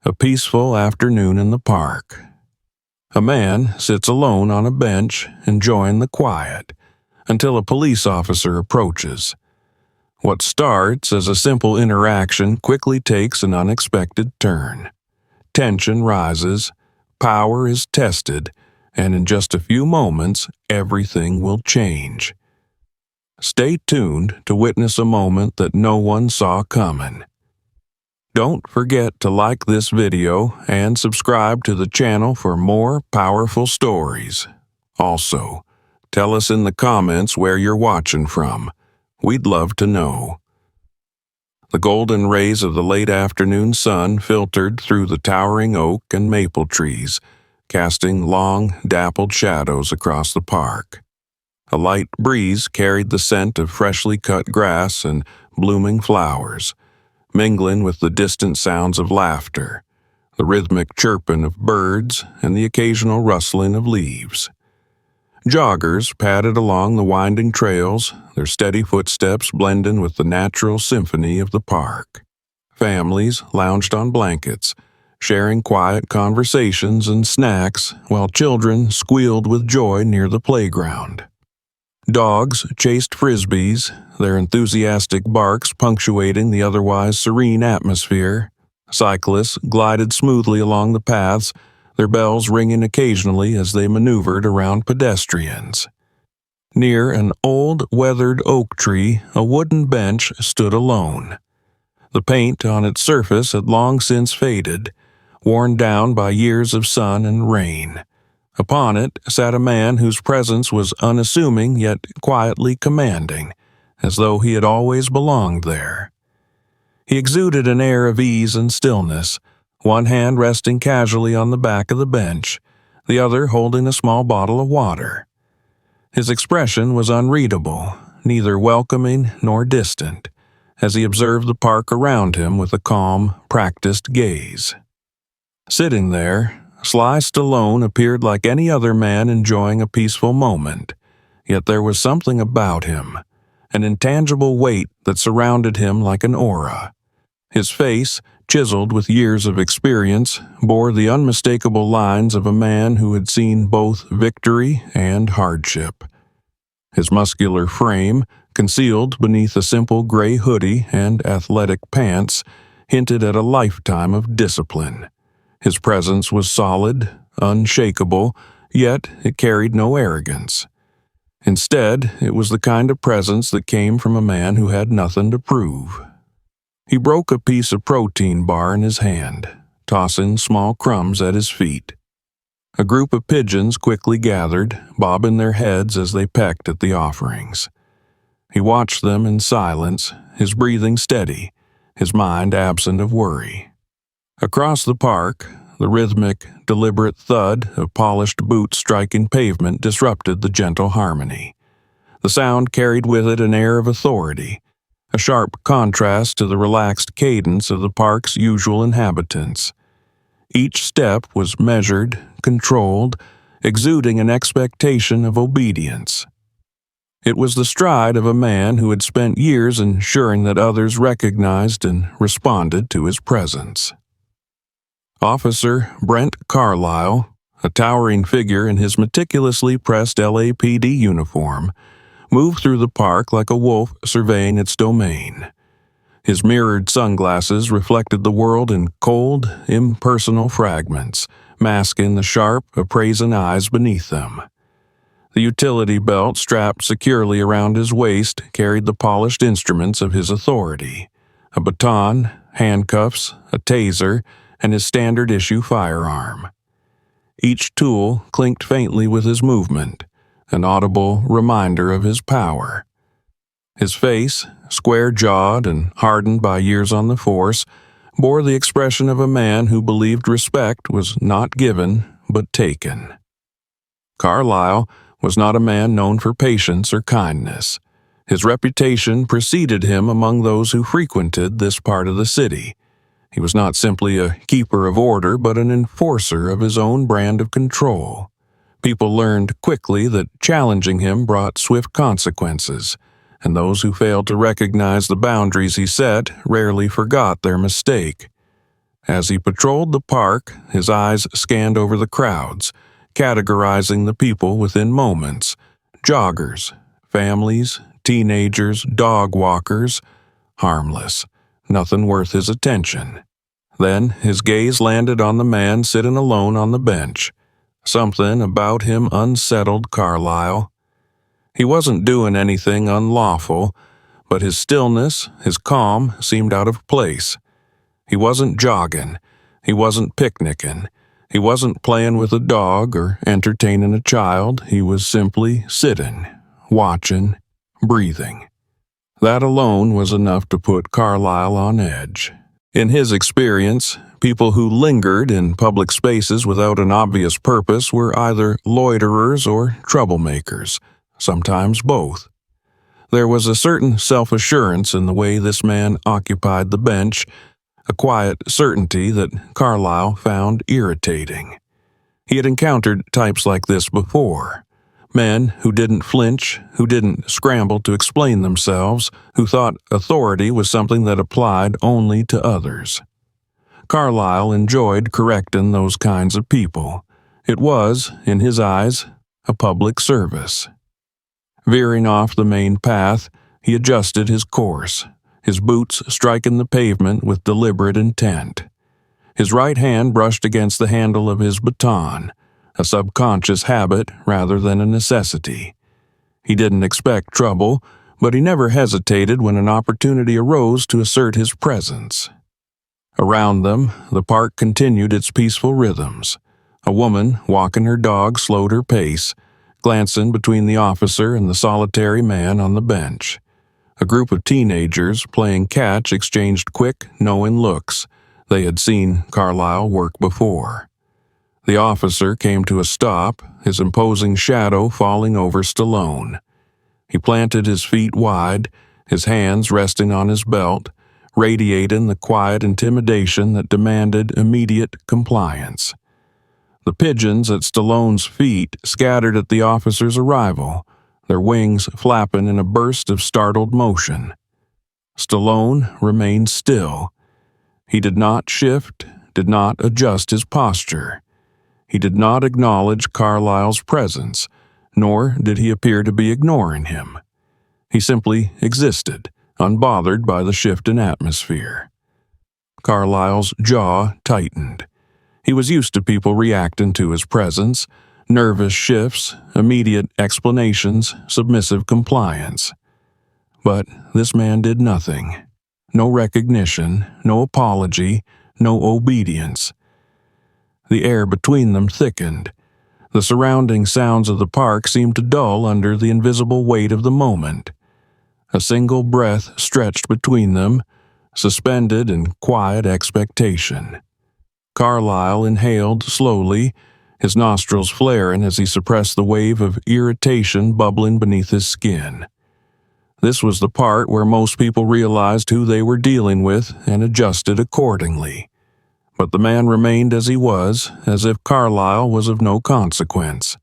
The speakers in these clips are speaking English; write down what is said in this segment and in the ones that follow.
A peaceful afternoon in the park. A man sits alone on a bench, enjoying the quiet, until a police officer approaches. What starts as a simple interaction quickly takes an unexpected turn. Tension rises, power is tested, and in just a few moments, everything will change. Stay tuned to witness a moment that no one saw coming. Don't forget to like this video and subscribe to the channel for more powerful stories. Also, tell us in the comments where you're watching from. We'd love to know. The golden rays of the late afternoon sun filtered through the towering oak and maple trees, casting long, dappled shadows across the park. A light breeze carried the scent of freshly cut grass and blooming flowers, mingling with the distant sounds of laughter, the rhythmic chirping of birds, and the occasional rustling of leaves. Joggers padded along the winding trails, their steady footsteps blending with the natural symphony of the park. Families lounged on blankets, sharing quiet conversations and snacks, while children squealed with joy near the playground. Dogs chased frisbees, their enthusiastic barks punctuating the otherwise serene atmosphere. Cyclists glided smoothly along the paths, their bells ringing occasionally as they maneuvered around pedestrians. Near an old, weathered oak tree, a wooden bench stood alone. The paint on its surface had long since faded, worn down by years of sun and rain. Upon it sat a man whose presence was unassuming yet quietly commanding, as though he had always belonged there. He exuded an air of ease and stillness, one hand resting casually on the back of the bench, the other holding a small bottle of water. His expression was unreadable, neither welcoming nor distant, as he observed the park around him with a calm, practiced gaze. Sitting there, Sly Stallone appeared like any other man enjoying a peaceful moment, yet there was something about him, an intangible weight that surrounded him like an aura. His face, chiseled with years of experience, bore the unmistakable lines of a man who had seen both victory and hardship. His muscular frame, concealed beneath a simple gray hoodie and athletic pants, hinted at a lifetime of discipline. His presence was solid, unshakable, yet it carried no arrogance. Instead, it was the kind of presence that came from a man who had nothing to prove. He broke a piece of protein bar in his hand, tossing small crumbs at his feet. A group of pigeons quickly gathered, bobbing their heads as they pecked at the offerings. He watched them in silence, his breathing steady, his mind absent of worry. Across the park, the rhythmic, deliberate thud of polished boots striking pavement disrupted the gentle harmony. The sound carried with it an air of authority, a sharp contrast to the relaxed cadence of the park's usual inhabitants. Each step was measured, controlled, exuding an expectation of obedience. It was the stride of a man who had spent years ensuring that others recognized and responded to his presence. Officer Brent Carlisle, a towering figure in his meticulously pressed LAPD uniform, moved through the park like a wolf surveying its domain. His mirrored sunglasses reflected the world in cold, impersonal fragments, masking the sharp, appraising eyes beneath them. The utility belt strapped securely around his waist carried the polished instruments of his authority: a baton, handcuffs, a taser, and his standard-issue firearm. Each tool clinked faintly with his movement, an audible reminder of his power. His face, square-jawed and hardened by years on the force, bore the expression of a man who believed respect was not given but taken. Carlisle was not a man known for patience or kindness. His reputation preceded him among those who frequented this part of the city. He was not simply a keeper of order, but an enforcer of his own brand of control. People learned quickly that challenging him brought swift consequences, and those who failed to recognize the boundaries he set rarely forgot their mistake. As he patrolled the park, his eyes scanned over the crowds, categorizing the people within moments: joggers, families, teenagers, dog walkers. Harmless, nothing worth his attention. Then his gaze landed on the man sitting alone on the bench. Something about him unsettled Carlyle. He wasn't doing anything unlawful, but his stillness, his calm, seemed out of place. He wasn't jogging. He wasn't picnicking. He wasn't playing with a dog or entertaining a child. He was simply sitting, watching, breathing. That alone was enough to put Carlyle on edge. In his experience, people who lingered in public spaces without an obvious purpose were either loiterers or troublemakers, sometimes both. There was a certain self-assurance in the way this man occupied the bench, a quiet certainty that Carlyle found irritating. He had encountered types like this before. Men who didn't flinch, who didn't scramble to explain themselves, who thought authority was something that applied only to others. Carlyle enjoyed correcting those kinds of people. It was, in his eyes, a public service. Veering off the main path, he adjusted his course, his boots striking the pavement with deliberate intent. His right hand brushed against the handle of his baton, a subconscious habit rather than a necessity. He didn't expect trouble, but he never hesitated when an opportunity arose to assert his presence. Around them, the park continued its peaceful rhythms. A woman walking her dog slowed her pace, glancing between the officer and the solitary man on the bench. A group of teenagers playing catch exchanged quick, knowing looks. They had seen Carlyle work before. The officer came to a stop, his imposing shadow falling over Stallone. He planted his feet wide, his hands resting on his belt, radiating the quiet intimidation that demanded immediate compliance. The pigeons at Stallone's feet scattered at the officer's arrival, their wings flapping in a burst of startled motion. Stallone remained still. He did not shift, did not adjust his posture. He did not acknowledge Carlyle's presence, nor did he appear to be ignoring him. He simply existed, unbothered by the shift in atmosphere. Carlyle's jaw tightened. He was used to people reacting to his presence, nervous shifts, immediate explanations, submissive compliance. But this man did nothing. No recognition, no apology, no obedience. The air between them thickened. The surrounding sounds of the park seemed to dull under the invisible weight of the moment. A single breath stretched between them, suspended in quiet expectation. Carlyle inhaled slowly, his nostrils flaring as he suppressed the wave of irritation bubbling beneath his skin. This was the part where most people realized who they were dealing with and adjusted accordingly. But the man remained as he was, as if Carlyle was of no consequence.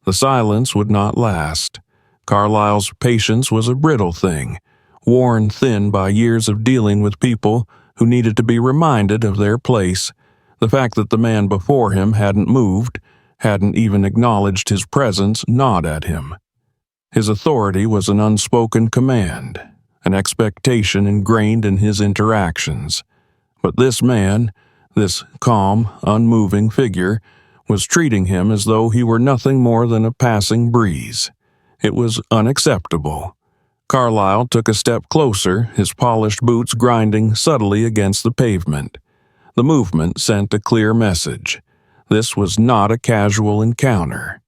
The silence would not last. Carlyle's patience was a brittle thing, worn thin by years of dealing with people who needed to be reminded of their place. The fact that the man before him hadn't moved, hadn't even acknowledged his presence, gnawed at him. His authority was an unspoken command, an expectation ingrained in his interactions. But this man, this calm, unmoving figure, was treating him as though he were nothing more than a passing breeze. It was unacceptable. Carlyle took a step closer, his polished boots grinding subtly against the pavement. The movement sent a clear message. This was not a casual encounter.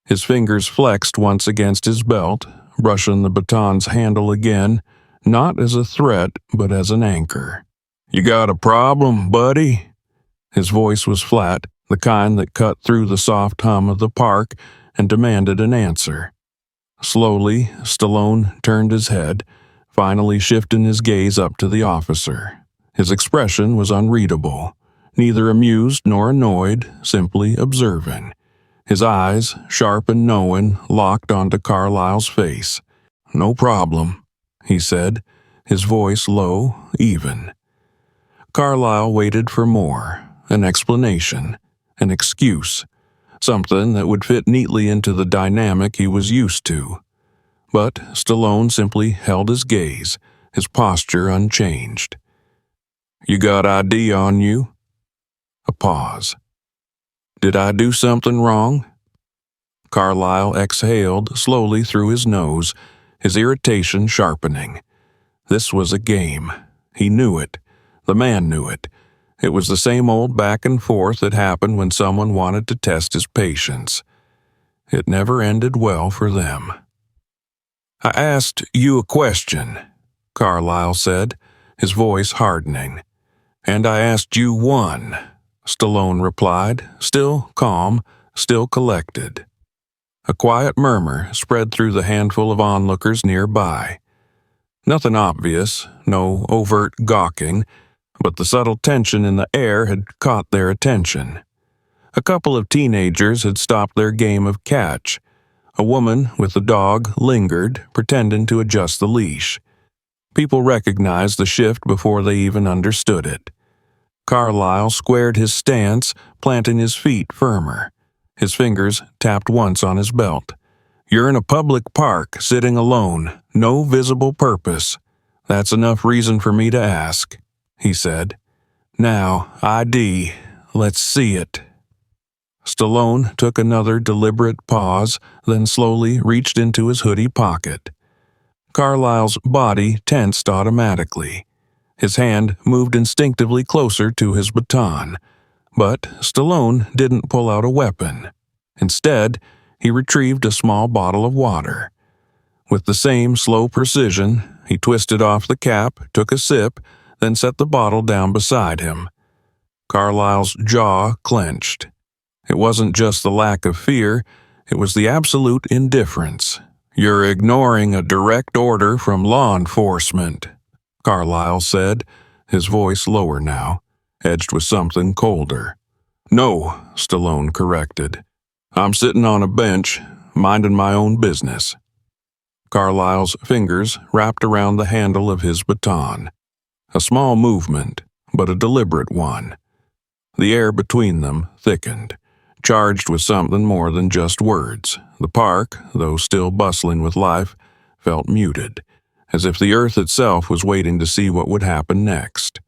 His fingers flexed once against his belt, brushing the baton's handle again, not as a threat, but as an anchor. "You got a problem, buddy?" His voice was flat, the kind that cut through the soft hum of the park and demanded an answer. Slowly, Stallone turned his head, finally shifting his gaze up to the officer. His expression was unreadable, neither amused nor annoyed, simply observing. His eyes, sharp and knowing, locked onto Carlyle's face. "No problem," he said, his voice low, even. Carlyle waited for more, an explanation, an excuse, something that would fit neatly into the dynamic he was used to. But Stallone simply held his gaze, his posture unchanged. "You got ID on you?" A pause. "Did I do something wrong?" Carlyle exhaled slowly through his nose, his irritation sharpening. This was a game. He knew it. The man knew it. It was the same old back and forth that happened when someone wanted to test his patience. It never ended well for them. "I asked you a question," Carlyle said, his voice hardening. "And I asked you one," Stallone replied, still calm, still collected. A quiet murmur spread through the handful of onlookers nearby. Nothing obvious, no overt gawking, but the subtle tension in the air had caught their attention. A couple of teenagers had stopped their game of catch. A woman with a dog lingered, pretending to adjust the leash. People recognized the shift before they even understood it. Carlyle squared his stance, planting his feet firmer. His fingers tapped once on his belt. "You're in a public park, sitting alone, no visible purpose. That's enough reason for me to ask," he said. "Now, ID, let's see it." Stallone took another deliberate pause, then slowly reached into his hoodie pocket. Carlyle's body tensed automatically. His hand moved instinctively closer to his baton. But Stallone didn't pull out a weapon. Instead, he retrieved a small bottle of water. With the same slow precision, he twisted off the cap, took a sip, then set the bottle down beside him. Carlyle's jaw clenched. It wasn't just the lack of fear, it was the absolute indifference. "You're ignoring a direct order from law enforcement," Carlyle said, his voice lower now, edged with something colder. "No," Stallone corrected. "I'm sitting on a bench, minding my own business." Carlyle's fingers wrapped around the handle of his baton. A small movement, but a deliberate one. The air between them thickened, charged with something more than just words. The park, though still bustling with life, felt muted, as if the earth itself was waiting to see what would happen next.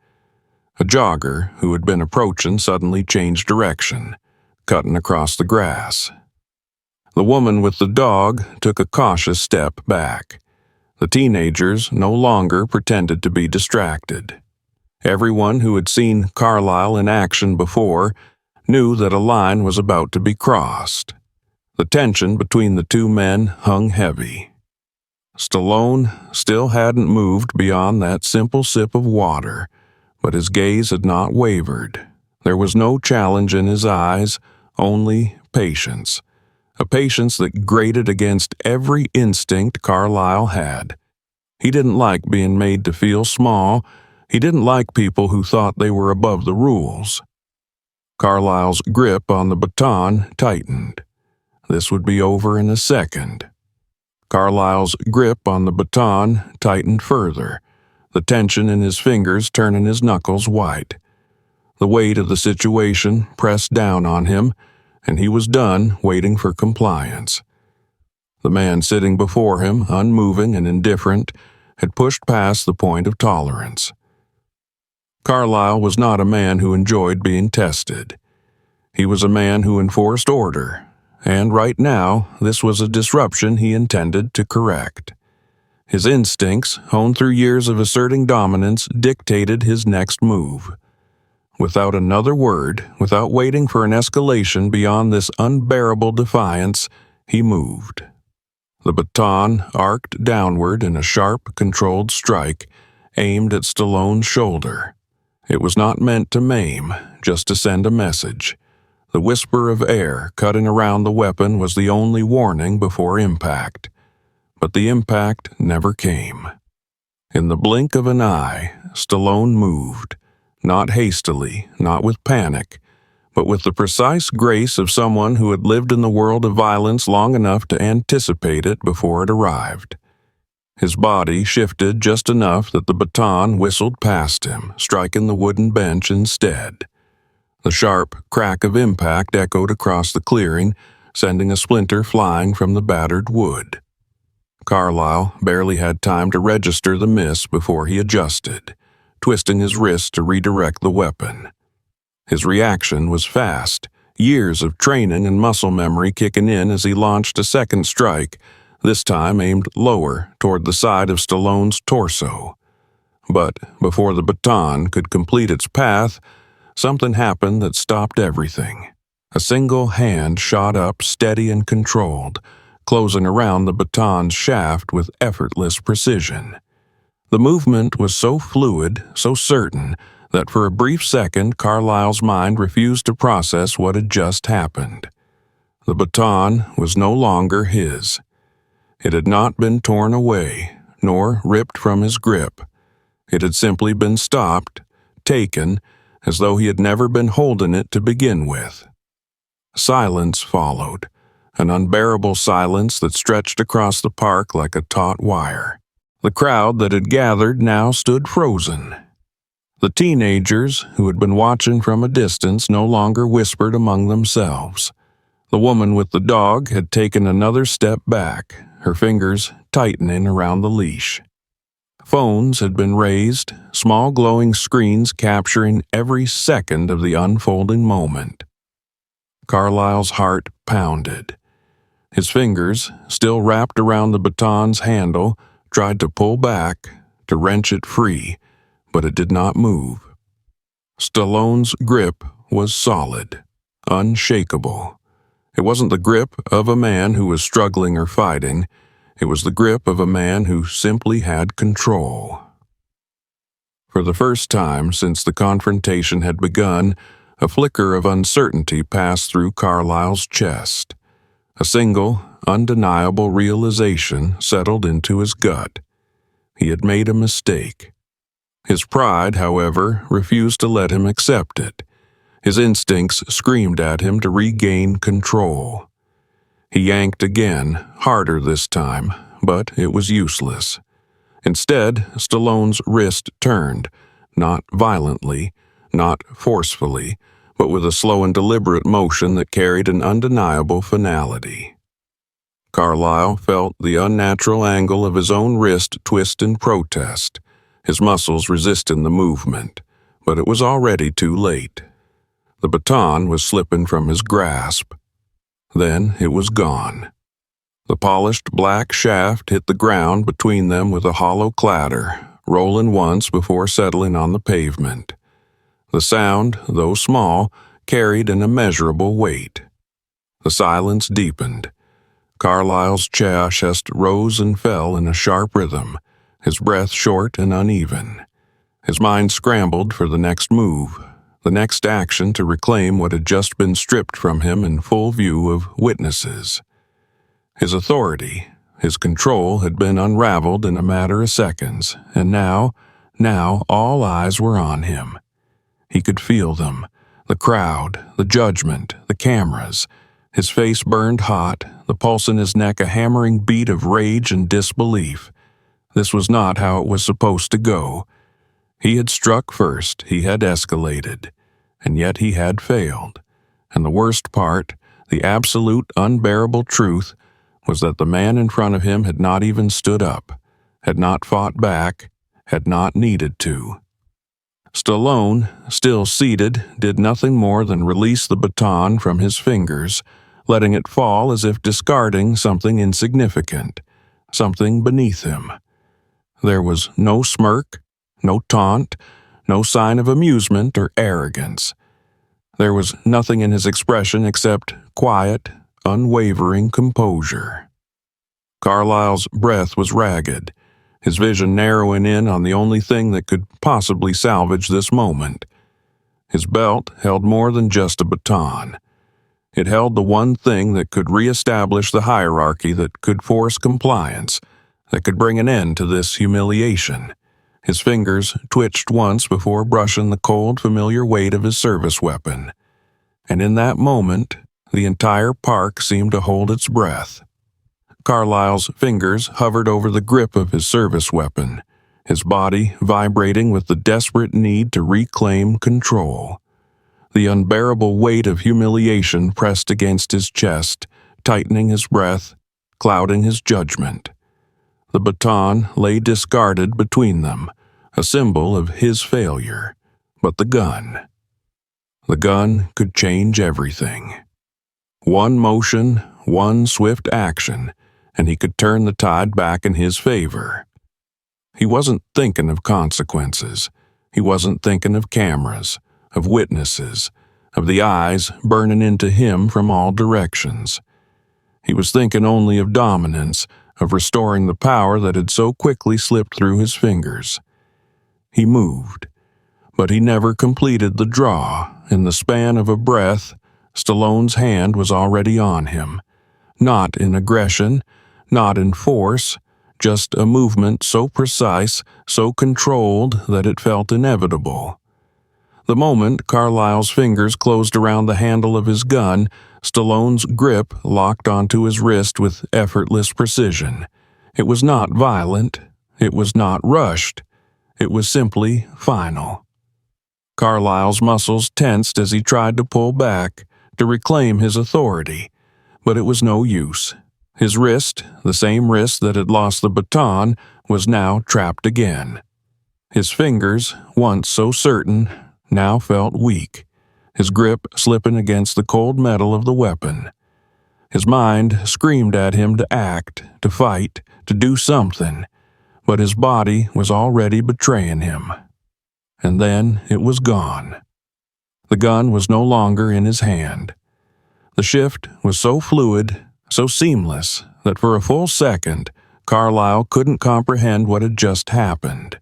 A jogger who had been approaching suddenly changed direction, cutting across the grass. The woman with the dog took a cautious step back. The teenagers no longer pretended to be distracted. Everyone who had seen Carlyle in action before knew that a line was about to be crossed. The tension between the two men hung heavy. Stallone still hadn't moved beyond that simple sip of water, but his gaze had not wavered. There was no challenge in his eyes, only patience. A patience that grated against every instinct Carlyle had. He didn't like being made to feel small. He didn't like people who thought they were above the rules. Carlyle's grip on the baton tightened. This would be over in a second. Carlyle's grip on the baton tightened further, the tension in his fingers turning his knuckles white. The weight of the situation pressed down on him, and he was done waiting for compliance. The man sitting before him, unmoving and indifferent, had pushed past the point of tolerance. Carlyle was not a man who enjoyed being tested. He was a man who enforced order, and right now this was a disruption he intended to correct. His instincts, honed through years of asserting dominance, dictated his next move. Without another word, without waiting for an escalation beyond this unbearable defiance, he moved. The baton arced downward in a sharp, controlled strike, aimed at Stallone's shoulder. It was not meant to maim, just to send a message. The whisper of air cutting around the weapon was the only warning before impact. But the impact never came. In the blink of an eye, Stallone moved, not hastily, not with panic, but with the precise grace of someone who had lived in the world of violence long enough to anticipate it before it arrived. His body shifted just enough that the baton whistled past him, striking the wooden bench instead. The sharp crack of impact echoed across the clearing, sending a splinter flying from the battered wood. Carlyle barely had time to register the miss before he adjusted, twisting his wrist to redirect the weapon. His reaction was fast, years of training and muscle memory kicking in as he launched a second strike, this time aimed lower toward the side of Stallone's torso. But before the baton could complete its path, something happened that stopped everything. A single hand shot up, steady and controlled, closing around the baton's shaft with effortless precision. The movement was so fluid, so certain, that for a brief second Carlyle's mind refused to process what had just happened. The baton was no longer his. It had not been torn away, nor ripped from his grip. It had simply been stopped, taken, as though he had never been holding it to begin with. Silence followed, an unbearable silence that stretched across the park like a taut wire. The crowd that had gathered now stood frozen. The teenagers, who had been watching from a distance, no longer whispered among themselves. The woman with the dog had taken another step back, her fingers tightening around the leash. Phones had been raised, small glowing screens capturing every second of the unfolding moment. Carlyle's heart pounded. His fingers, still wrapped around the baton's handle, tried to pull back, to wrench it free, but it did not move. Stallone's grip was solid, unshakable. It wasn't the grip of a man who was struggling or fighting. It was the grip of a man who simply had control. For the first time since the confrontation had begun, a flicker of uncertainty passed through Carlyle's chest. A single, undeniable realization settled into his gut. He had made a mistake. His pride, however, refused to let him accept it. His instincts screamed at him to regain control. He yanked again, harder this time, but it was useless. Instead, Stallone's wrist turned, not violently, not forcefully, but with a slow and deliberate motion that carried an undeniable finality. Carlyle felt the unnatural angle of his own wrist twist in protest, his muscles resisting the movement, but it was already too late. The baton was slipping from his grasp. Then it was gone. The polished black shaft hit the ground between them with a hollow clatter, rolling once before settling on the pavement. The sound, though small, carried an immeasurable weight. The silence deepened. Carlyle's chest rose and fell in a sharp rhythm, his breath short and uneven. His mind scrambled for the next move, the next action to reclaim what had just been stripped from him in full view of witnesses. His authority, his control had been unraveled in a matter of seconds, and now all eyes were on him. He could feel them, the crowd, the judgment, the cameras. His face burned hot, the pulse in his neck a hammering beat of rage and disbelief. This was not how it was supposed to go. He had struck first, he had escalated, and yet he had failed. And the worst part, the absolute unbearable truth, was that the man in front of him had not even stood up, had not fought back, had not needed to. Stallone, still seated, did nothing more than release the baton from his fingers, letting it fall as if discarding something insignificant, something beneath him. There was no smirk, no taunt, no sign of amusement or arrogance. There was nothing in his expression except quiet, unwavering composure. Carlyle's breath was ragged, his vision narrowing in on the only thing that could possibly salvage this moment. His belt held more than just a baton. It held the one thing that could reestablish the hierarchy, that could force compliance, that could bring an end to this humiliation. His fingers twitched once before brushing the cold, familiar weight of his service weapon. And in that moment, the entire park seemed to hold its breath. Carlyle's fingers hovered over the grip of his service weapon, his body vibrating with the desperate need to reclaim control. The unbearable weight of humiliation pressed against his chest, tightening his breath, clouding his judgment. The baton lay discarded between them, a symbol of his failure. But the gun could change everything. One motion, one swift action, and he could turn the tide back in his favor. He wasn't thinking of consequences. He wasn't thinking of cameras, of witnesses, of the eyes burning into him from all directions. He was thinking only of dominance, of restoring the power that had so quickly slipped through his fingers. He moved, but he never completed the draw. In the span of a breath, Stallone's hand was already on him. Not in aggression, not in force, just a movement so precise, so controlled that it felt inevitable. The moment Carlyle's fingers closed around the handle of his gun, Stallone's grip locked onto his wrist with effortless precision. It was not violent. It was not rushed. It was simply final. Carlyle's muscles tensed as he tried to pull back, to reclaim his authority, but it was no use. His wrist, the same wrist that had lost the baton, was now trapped again. His fingers, once so certain, now felt weak, his grip slipping against the cold metal of the weapon. His mind screamed at him to act, to fight, to do something, but his body was already betraying him. And then it was gone. The gun was no longer in his hand. The shift was so fluid, so seamless, that for a full second, Carlyle couldn't comprehend what had just happened.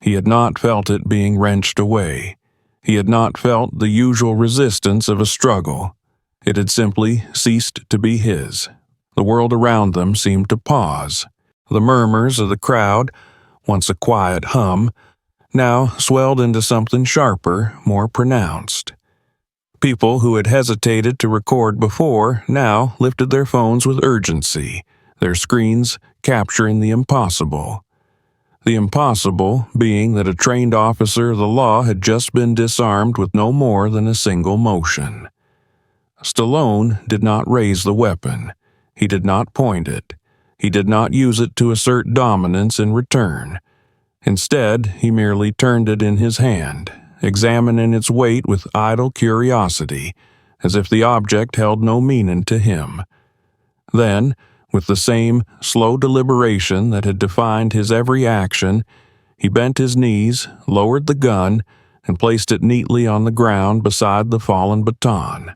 He had not felt it being wrenched away. He had not felt the usual resistance of a struggle. It had simply ceased to be his. The world around them seemed to pause. The murmurs of the crowd, once a quiet hum, now swelled into something sharper, more pronounced. People who had hesitated to record before now lifted their phones with urgency, their screens capturing the impossible. The impossible being that a trained officer of the law had just been disarmed with no more than a single motion. Stallone did not raise the weapon. He did not point it. He did not use it to assert dominance in return. Instead, he merely turned it in his hand, examining its weight with idle curiosity, as if the object held no meaning to him. Then, with the same slow deliberation that had defined his every action, he bent his knees, lowered the gun, and placed it neatly on the ground beside the fallen baton.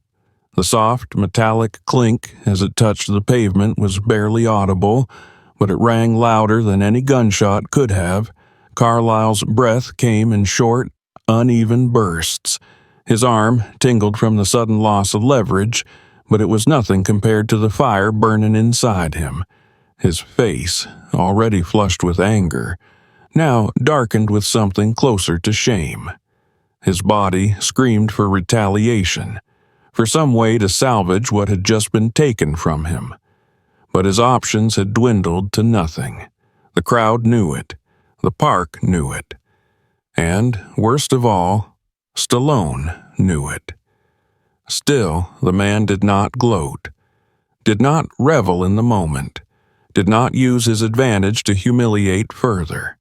The soft, metallic clink as it touched the pavement was barely audible, but it rang louder than any gunshot could have. Carlyle's breath came in short, uneven bursts. His arm tingled from the sudden loss of leverage, but it was nothing compared to the fire burning inside him. His face, already flushed with anger, now darkened with something closer to shame. His body screamed for retaliation, for some way to salvage what had just been taken from him. But his options had dwindled to nothing. The crowd knew it. The park knew it. And, worst of all, Stallone knew it. Still, the man did not gloat, did not revel in the moment, did not use his advantage to humiliate further.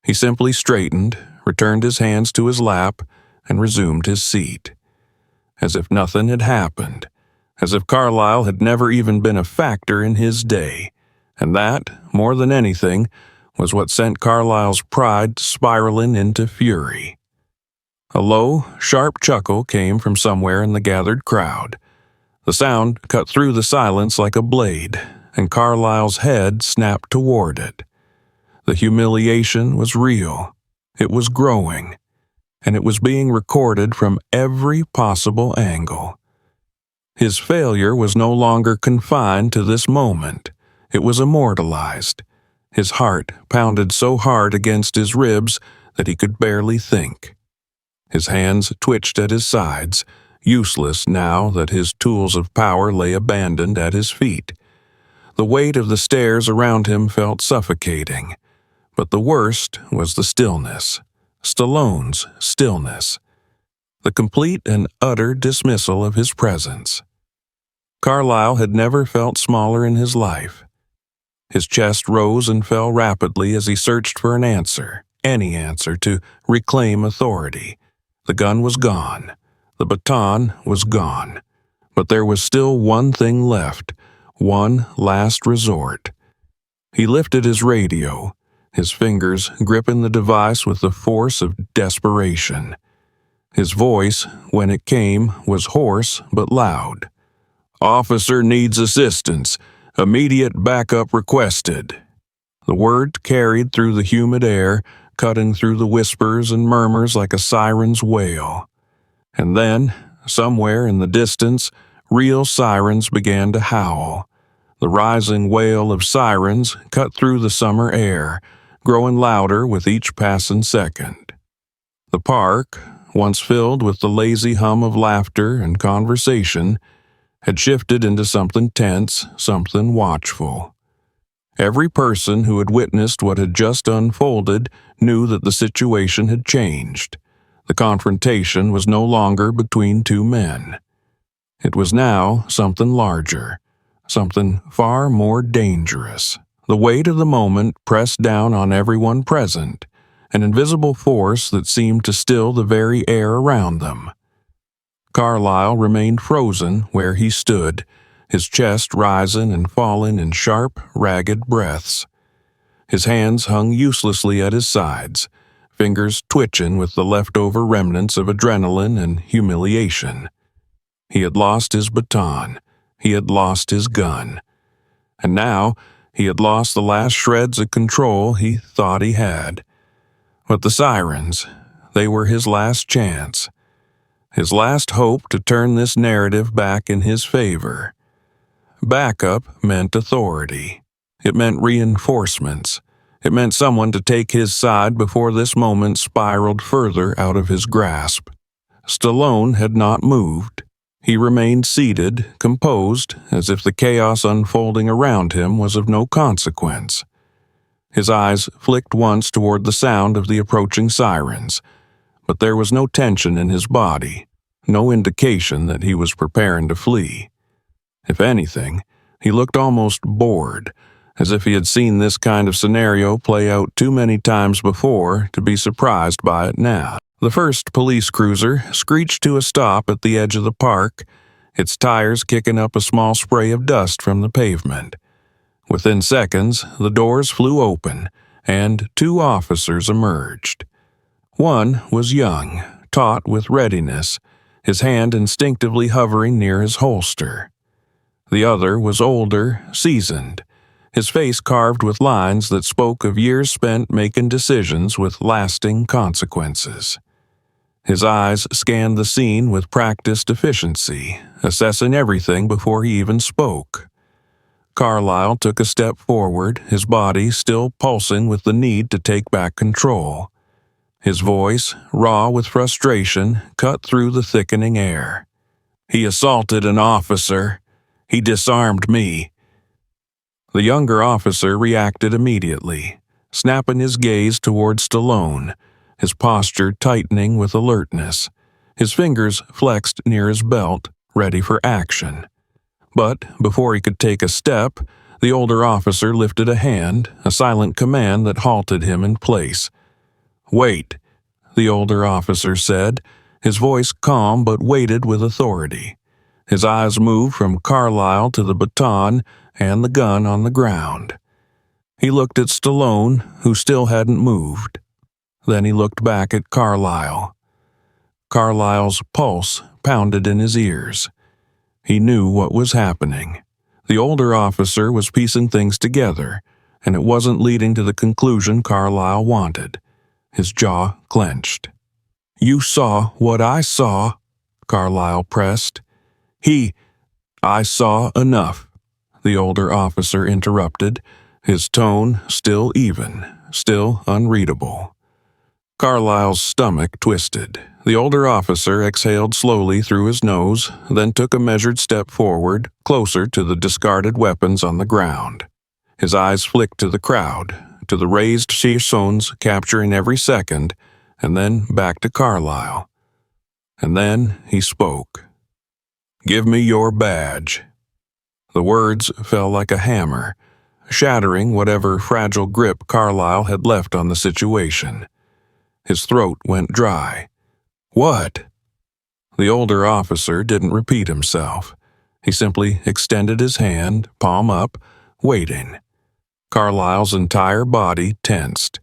He simply straightened, returned his hands to his lap, and resumed his seat. As if nothing had happened, as if Carlyle had never even been a factor in his day, and that, more than anything, was what sent Carlyle's pride spiraling into fury. A low, sharp chuckle came from somewhere in the gathered crowd. The sound cut through the silence like a blade, and Carlyle's head snapped toward it. The humiliation was real. It was growing, and it was being recorded from every possible angle. His failure was no longer confined to this moment. It was immortalized. His heart pounded so hard against his ribs that he could barely think. His hands twitched at his sides, useless now that his tools of power lay abandoned at his feet. The weight of the stairs around him felt suffocating. But the worst was the stillness. Stallone's stillness. The complete and utter dismissal of his presence. Carlyle had never felt smaller in his life. His chest rose and fell rapidly as he searched for an answer, any answer, to reclaim authority. The gun was gone. The baton was gone. But there was still one thing left, one last resort. He lifted his radio, his fingers gripping the device with the force of desperation. His voice, when it came, was hoarse but loud. "Officer needs assistance. Immediate backup requested." The word carried through the humid air, cutting through the whispers and murmurs like a siren's wail. And then, somewhere in the distance, real sirens began to howl. The rising wail of sirens cut through the summer air, growing louder with each passing second. The park, once filled with the lazy hum of laughter and conversation, had shifted into something tense, something watchful. Every person who had witnessed what had just unfolded knew that the situation had changed. The confrontation was no longer between two men. It was now something larger, something far more dangerous. The weight of the moment pressed down on everyone present, an invisible force that seemed to still the very air around them. Carlyle remained frozen where he stood, his chest rising and falling in sharp, ragged breaths. His hands hung uselessly at his sides, fingers twitching with the leftover remnants of adrenaline and humiliation. He had lost his baton. He had lost his gun. And now he had lost the last shreds of control he thought he had. But the sirens, they were his last chance. His last hope to turn this narrative back in his favor. Backup meant authority. It meant reinforcements. It meant someone to take his side before this moment spiraled further out of his grasp. Stallone had not moved. He remained seated, composed, as if the chaos unfolding around him was of no consequence. His eyes flicked once toward the sound of the approaching sirens, but there was no tension in his body, no indication that he was preparing to flee. If anything, he looked almost bored, as if he had seen this kind of scenario play out too many times before to be surprised by it now. The first police cruiser screeched to a stop at the edge of the park, its tires kicking up a small spray of dust from the pavement. Within seconds, the doors flew open, and two officers emerged. One was young, taut with readiness, his hand instinctively hovering near his holster. The other was older, seasoned, his face carved with lines that spoke of years spent making decisions with lasting consequences. His eyes scanned the scene with practiced efficiency, assessing everything before he even spoke. Carlyle took a step forward, his body still pulsing with the need to take back control. His voice, raw with frustration, cut through the thickening air. "He assaulted an officer. He disarmed me." The younger officer reacted immediately, snapping his gaze toward Stallone, his posture tightening with alertness, his fingers flexed near his belt, ready for action. But before he could take a step, the older officer lifted a hand, a silent command that halted him in place. "Wait," the older officer said, his voice calm but weighted with authority. His eyes moved from Carlyle to the baton and the gun on the ground. He looked at Stallone, who still hadn't moved. Then he looked back at Carlyle. Carlyle's pulse pounded in his ears. He knew what was happening. The older officer was piecing things together, and it wasn't leading to the conclusion Carlyle wanted. His jaw clenched. "You saw what I saw," Carlyle pressed. I saw enough," the older officer interrupted, his tone still even, still unreadable. Carlyle's stomach twisted. The older officer exhaled slowly through his nose, then took a measured step forward, closer to the discarded weapons on the ground. His eyes flicked to the crowd, to the raised caissons capturing every second, and then back to Carlyle. And then he spoke. "Give me your badge." The words fell like a hammer, shattering whatever fragile grip Carlyle had left on the situation. His throat went dry. "What?" The older officer didn't repeat himself. He simply extended his hand, palm up, waiting. Carlyle's entire body tensed.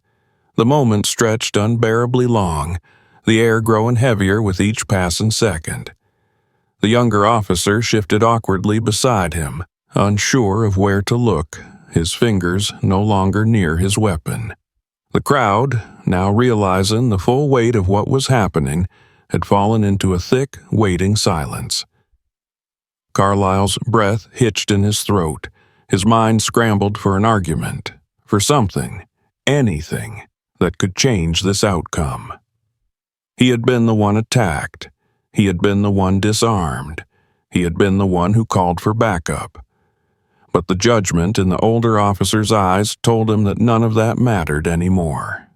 The moment stretched unbearably long, the air growing heavier with each passing second. The younger officer shifted awkwardly beside him, unsure of where to look, his fingers no longer near his weapon. The crowd, now realizing the full weight of what was happening, had fallen into a thick, waiting silence. Carlyle's breath hitched in his throat. His mind scrambled for an argument, for something, anything, that could change this outcome. He had been the one attacked. He had been the one disarmed. He had been the one who called for backup. But the judgment in the older officer's eyes told him that none of that mattered anymore.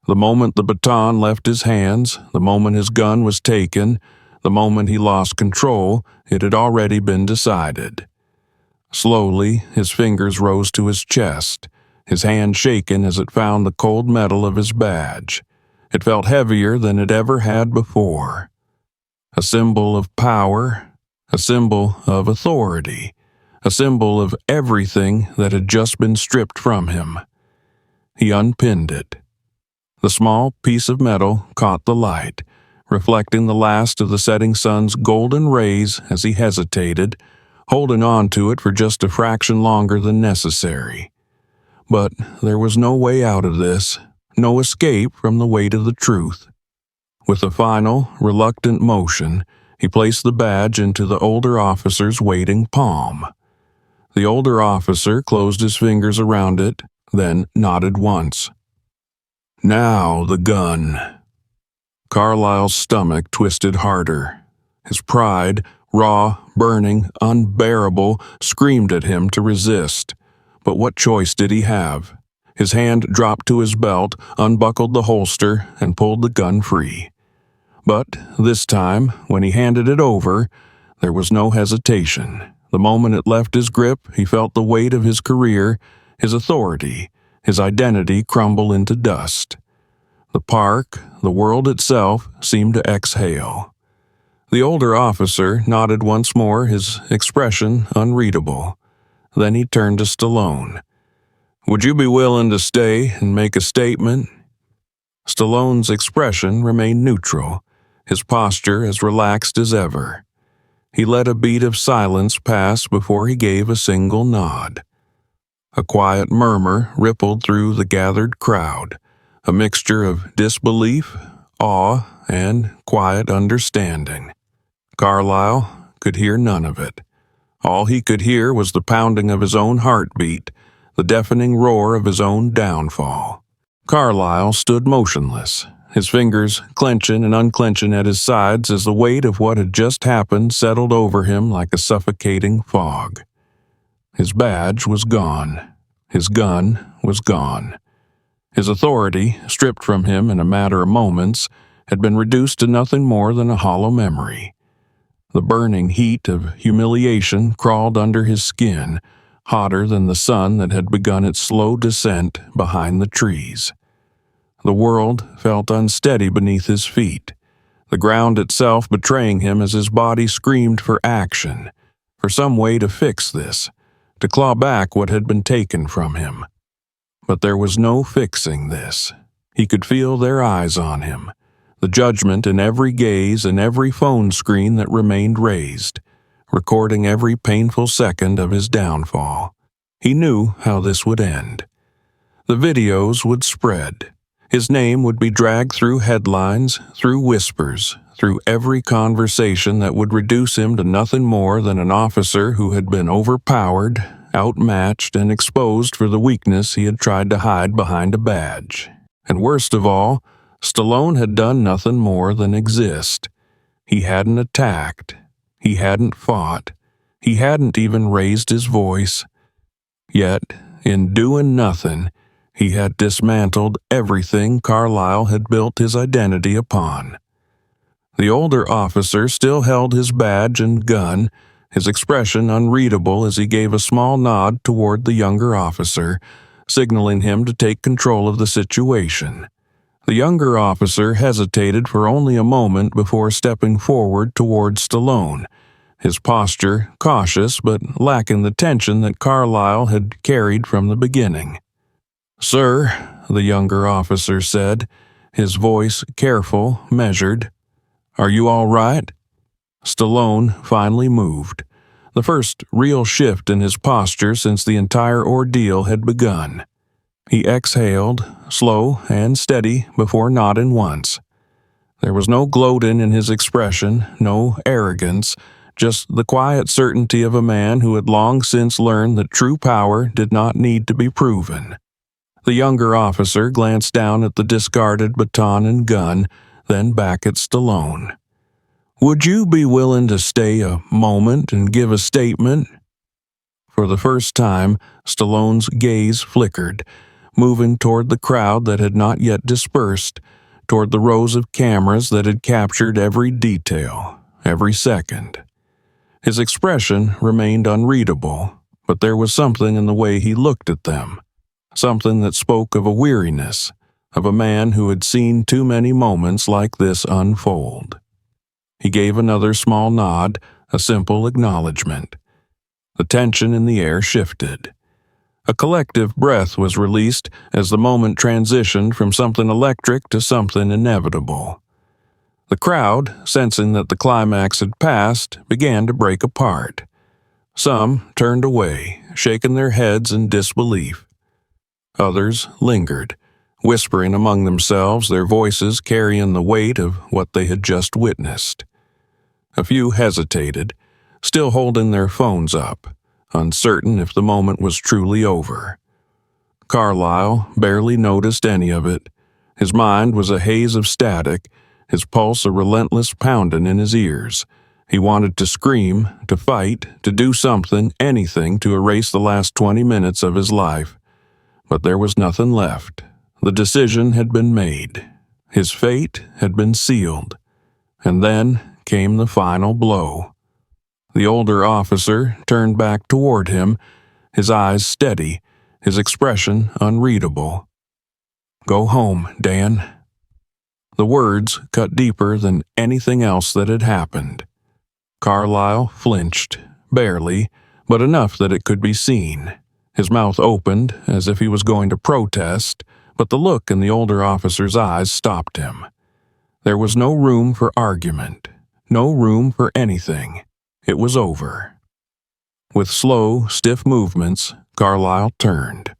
The moment the baton left his hands, the moment his gun was taken, the moment he lost control, it had already been decided. Slowly, his fingers rose to his chest, his hand shaken as it found the cold metal of his badge. It felt heavier than it ever had before. A symbol of power, a symbol of authority, a symbol of everything that had just been stripped from him. He unpinned it. The small piece of metal caught the light, reflecting the last of the setting sun's golden rays as he hesitated, holding on to it for just a fraction longer than necessary. But there was no way out of this, no escape from the weight of the truth. With a final, reluctant motion, he placed the badge into the older officer's waiting palm. The older officer closed his fingers around it, then nodded once. "Now the gun." Carlyle's stomach twisted harder. His pride, raw, burning, unbearable, screamed at him to resist. But what choice did he have? His hand dropped to his belt, unbuckled the holster, and pulled the gun free. But this time, when he handed it over, there was no hesitation. The moment it left his grip, he felt the weight of his career, his authority, his identity crumble into dust. The park, the world itself, seemed to exhale. The older officer nodded once more, his expression unreadable. Then he turned to Stallone. "Would you be willing to stay and make a statement?" Stallone's expression remained neutral, his posture as relaxed as ever. He let a beat of silence pass before he gave a single nod. A quiet murmur rippled through the gathered crowd, a mixture of disbelief, awe, and quiet understanding. Carlyle could hear none of it. All he could hear was the pounding of his own heartbeat, the deafening roar of his own downfall. Carlyle stood motionless, his fingers clenching and unclenching at his sides as the weight of what had just happened settled over him like a suffocating fog. His badge was gone. His gun was gone. His authority, stripped from him in a matter of moments, had been reduced to nothing more than a hollow memory. The burning heat of humiliation crawled under his skin, hotter than the sun that had begun its slow descent behind the trees. The world felt unsteady beneath his feet, the ground itself betraying him as his body screamed for action, for some way to fix this, to claw back what had been taken from him. But there was no fixing this. He could feel their eyes on him, the judgment in every gaze and every phone screen that remained raised, recording every painful second of his downfall. He knew how this would end. The videos would spread. His name would be dragged through headlines, through whispers, through every conversation that would reduce him to nothing more than an officer who had been overpowered, outmatched, and exposed for the weakness he had tried to hide behind a badge. And worst of all, Stallone had done nothing more than exist. He hadn't attacked. He hadn't fought. He hadn't even raised his voice. Yet, in doing nothing, he had dismantled everything Carlyle had built his identity upon. The older officer still held his badge and gun, his expression unreadable as he gave a small nod toward the younger officer, signaling him to take control of the situation. The younger officer hesitated for only a moment before stepping forward toward Stallone, his posture cautious but lacking the tension that Carlyle had carried from the beginning. "Sir," the younger officer said, his voice careful, measured, "are you all right?" Stallone finally moved, the first real shift in his posture since the entire ordeal had begun. He exhaled, slow and steady, before nodding once. There was no gloating in his expression, no arrogance, just the quiet certainty of a man who had long since learned that true power did not need to be proven. The younger officer glanced down at the discarded baton and gun, then back at Stallone. "Would you be willing to stay a moment and give a statement?" For the first time, Stallone's gaze flickered, moving toward the crowd that had not yet dispersed, toward the rows of cameras that had captured every detail, every second. His expression remained unreadable, but there was something in the way he looked at them, something that spoke of a weariness, of a man who had seen too many moments like this unfold. He gave another small nod, a simple acknowledgement. The tension in the air shifted. A collective breath was released as the moment transitioned from something electric to something inevitable. The crowd, sensing that the climax had passed, began to break apart. Some turned away, shaking their heads in disbelief. Others lingered, whispering among themselves, their voices carrying the weight of what they had just witnessed. A few hesitated, still holding their phones up, uncertain if the moment was truly over. Carlyle barely noticed any of it. His mind was a haze of static, his pulse a relentless pounding in his ears. He wanted to scream, to fight, to do something, anything to erase the last 20 minutes of his life. But there was nothing left. The decision had been made. His fate had been sealed. And then came the final blow. The older officer turned back toward him, his eyes steady, his expression unreadable. "Go home, Dan." The words cut deeper than anything else that had happened. Carlyle flinched, barely, but enough that it could be seen. His mouth opened as if he was going to protest, but the look in the older officer's eyes stopped him. There was no room for argument, no room for anything. It was over. With slow, stiff movements, Carlyle turned.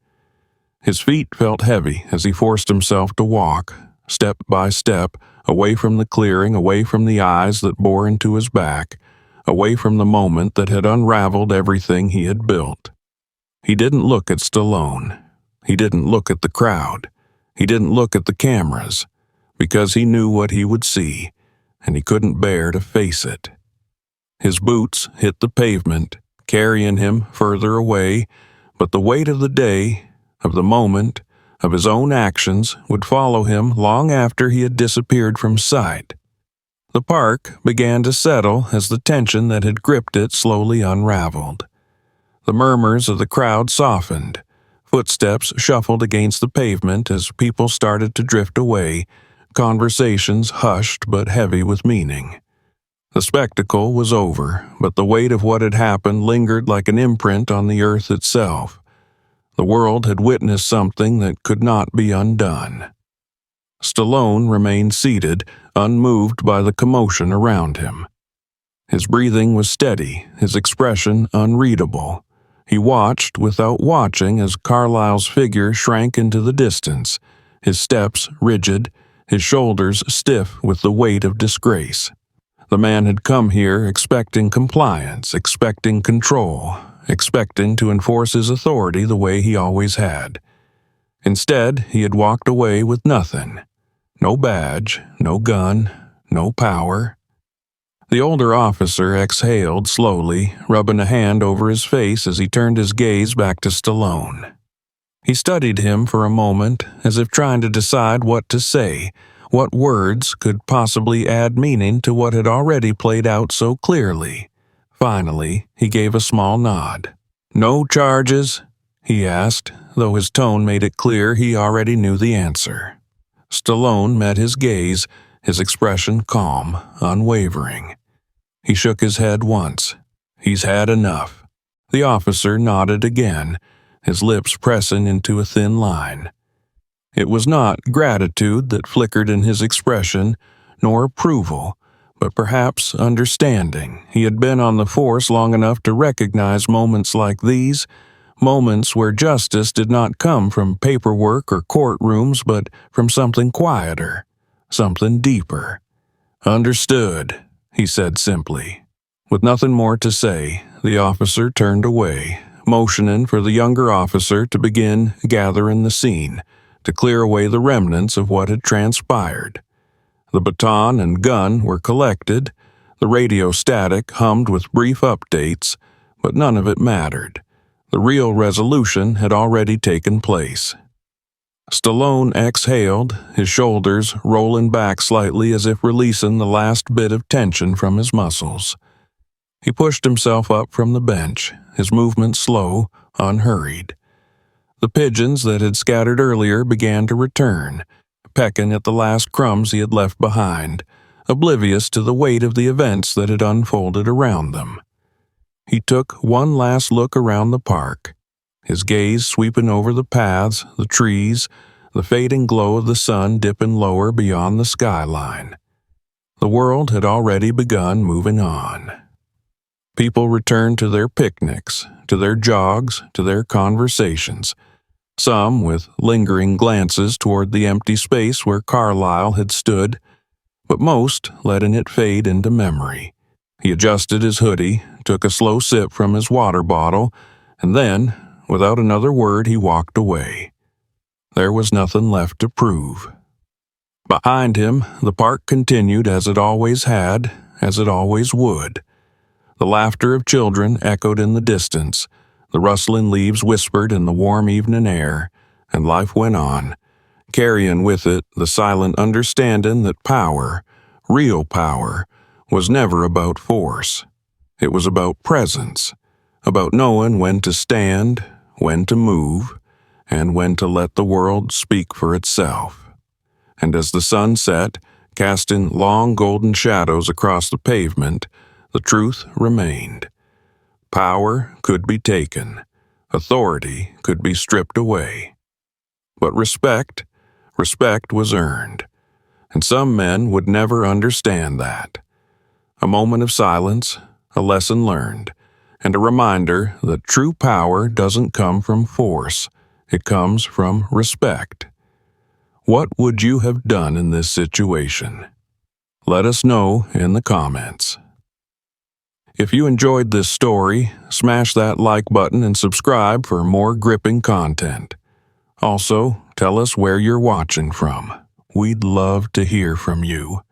His feet felt heavy as he forced himself to walk, step by step, away from the clearing, away from the eyes that bore into his back, away from the moment that had unraveled everything he had built. He didn't look at Stallone. He didn't look at the crowd. He didn't look at the cameras, because he knew what he would see, and he couldn't bear to face it. His boots hit the pavement, carrying him further away, but the weight of the day, of the moment, of his own actions would follow him long after he had disappeared from sight. The park began to settle as the tension that had gripped it slowly unraveled. The murmurs of the crowd softened. Footsteps shuffled against the pavement as people started to drift away, conversations hushed but heavy with meaning. The spectacle was over, but the weight of what had happened lingered like an imprint on the earth itself. The world had witnessed something that could not be undone. Stallone remained seated, unmoved by the commotion around him. His breathing was steady, his expression unreadable. He watched without watching as Carlyle's figure shrank into the distance, his steps rigid, his shoulders stiff with the weight of disgrace. The man had come here expecting compliance, expecting control, expecting to enforce his authority the way he always had. Instead, he had walked away with nothing. No badge, no gun, no power. The older officer exhaled slowly, rubbing a hand over his face as he turned his gaze back to Stallone. He studied him for a moment, as if trying to decide what to say, what words could possibly add meaning to what had already played out so clearly. Finally, he gave a small nod. "No charges?" he asked, though his tone made it clear he already knew the answer. Stallone met his gaze, his expression calm, unwavering. He shook his head once. "He's had enough." The officer nodded again, his lips pressing into a thin line. It was not gratitude that flickered in his expression, nor approval, but perhaps understanding. He had been on the force long enough to recognize moments like these, moments where justice did not come from paperwork or courtrooms, but from something quieter, something deeper. "Understood," he said simply. With nothing more to say, the officer turned away, motioning for the younger officer to begin gathering the scene, to clear away the remnants of what had transpired. The baton and gun were collected, the radio static hummed with brief updates, but none of it mattered. The real resolution had already taken place. Stallone exhaled, his shoulders rolling back slightly as if releasing the last bit of tension from his muscles. He pushed himself up from the bench, his movements slow, unhurried. The pigeons that had scattered earlier began to return, pecking at the last crumbs he had left behind, oblivious to the weight of the events that had unfolded around them. He took one last look around the park, his gaze sweeping over the paths, the trees, the fading glow of the sun dipping lower beyond the skyline. The world had already begun moving on. People returned to their picnics, to their jogs, to their conversations, some with lingering glances toward the empty space where Carlyle had stood, but most letting it fade into memory. He adjusted his hoodie, took a slow sip from his water bottle, and then, without another word, he walked away. There was nothing left to prove. Behind him, the park continued as it always had, as it always would. The laughter of children echoed in the distance, the rustling leaves whispered in the warm evening air, and life went on, carrying with it the silent understanding that power, real power, was never about force. It was about presence, about knowing when to stand, when to move, and when to let the world speak for itself. And as the sun set, casting long golden shadows across the pavement, the truth remained. Power could be taken, authority could be stripped away. But respect was earned, and some men would never understand that. A moment of silence, a lesson learned, and a reminder that true power doesn't come from force, it comes from respect. What would you have done in this situation? Let us know in the comments. If you enjoyed this story, smash that like button and subscribe for more gripping content. Also, tell us where you're watching from. We'd love to hear from you.